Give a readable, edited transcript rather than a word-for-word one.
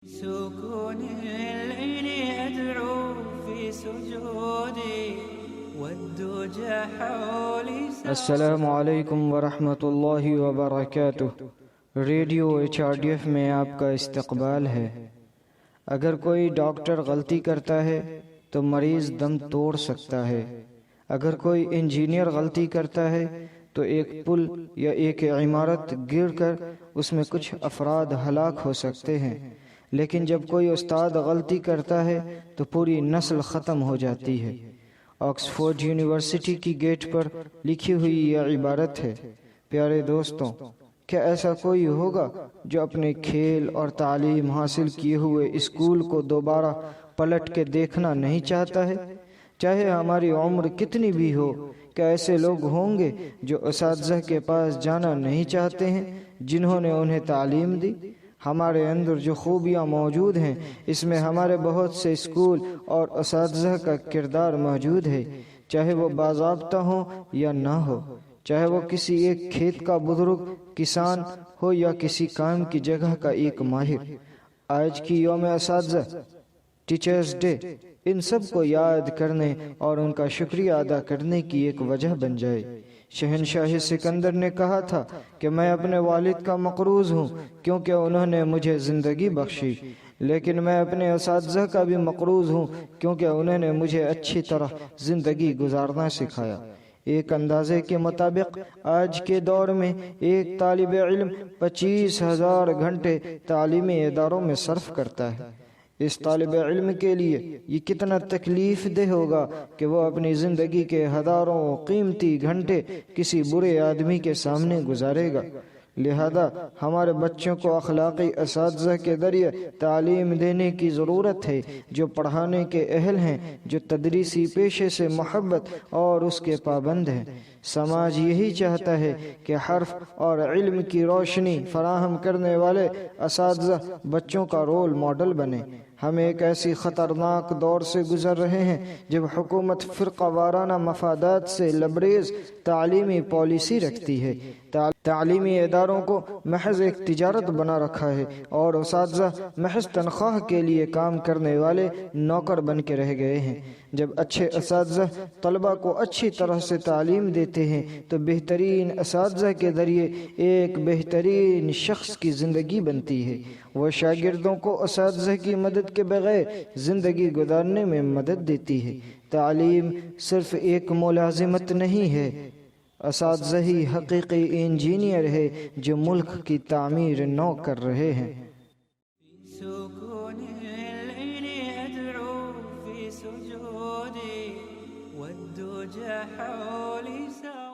سكون الليل أدعو في سجودي والدجى حولي. السلام علیکم ورحمۃ اللہ وبرکاتہ۔ ریڈیو HRDF میں آپ کا استقبال ہے۔ اگر کوئی ڈاکٹر غلطی کرتا ہے تو مریض دم توڑ سکتا ہے۔ اگر کوئی انجینئر غلطی کرتا ہے تو ایک پل یا ایک عمارت گر کر اس میں کچھ افراد ہلاک ہو سکتے ہیں، لیکن جب کوئی استاد غلطی کرتا ہے تو پوری نسل ختم ہو جاتی ہے۔ آکسفورڈ یونیورسٹی کی گیٹ پر لکھی ہوئی یہ عبارت ہے: پیارے دوستوں، کیا ایسا کوئی ہوگا جو اپنے کھیل اور تعلیم حاصل کیے ہوئے اسکول کو دوبارہ پلٹ کے دیکھنا نہیں چاہتا ہے؟ چاہے ہماری عمر کتنی بھی ہو، کیا ایسے لوگ ہوں گے جو اساتذہ کے پاس جانا نہیں چاہتے ہیں جنہوں نے انہیں تعلیم دی؟ ہمارے اندر جو خوبیاں موجود ہیں، اس میں ہمارے بہت سے اسکول اور اساتذہ کا کردار موجود ہے، چاہے وہ باضابطہ ہو یا نہ ہو، چاہے وہ کسی ایک کھیت کا بزرگ کسان ہو یا کسی کام کی جگہ کا ایک ماہر۔ آج کی یوم اساتذہ، ٹیچرز ڈے، ان سب کو یاد کرنے اور ان کا شکریہ ادا کرنے کی ایک وجہ بن جائے۔ شہنشاہ سکندر نے کہا تھا کہ میں اپنے والد کا مقروض ہوں کیونکہ انہوں نے مجھے زندگی بخشی، لیکن میں اپنے اساتذہ کا بھی مقروض ہوں کیونکہ انہوں نے مجھے اچھی طرح زندگی گزارنا سکھایا۔ ایک اندازے کے مطابق آج کے دور میں ایک طالب علم 25,000 گھنٹے تعلیمی اداروں میں صرف کرتا ہے۔ اس طالب علم کے لیے یہ کتنا تکلیف دہ ہوگا کہ وہ اپنی زندگی کے ہزاروں قیمتی گھنٹے کسی برے آدمی کے سامنے گزارے گا۔ لہذا ہمارے بچوں کو اخلاقی اساتذہ کے ذریعے تعلیم دینے کی ضرورت ہے جو پڑھانے کے اہل ہیں، جو تدریسی پیشے سے محبت اور اس کے پابند ہیں۔ سماج یہی چاہتا ہے کہ حرف اور علم کی روشنی فراہم کرنے والے اساتذہ بچوں کا رول ماڈل بنے۔ ہم ایک ایسی خطرناک دور سے گزر رہے ہیں جب حکومت فرقہ وارانہ مفادات سے لبریز تعلیمی پالیسی رکھتی ہے، تعلیمی اداروں کو محض ایک تجارت بنا رکھا ہے اور اساتذہ محض تنخواہ کے لیے کام کرنے والے نوکر بن کے رہ گئے ہیں۔ جب اچھے اساتذہ طلبہ کو اچھی طرح سے تعلیم دیتے ہیں تو بہترین اساتذہ کے ذریعے ایک بہترین شخص کی زندگی بنتی ہے۔ وہ شاگردوں کو اساتذہ کی مدد کے بغیر زندگی گزارنے میں مدد دیتی ہے۔ تعلیم صرف ایک ملازمت نہیں ہے، اساتذہ ہی حقیقی انجینئر ہے جو ملک کی تعمیر نو کر رہے ہیں۔ سكون الليل أدعو في سجودي والدجى حولي.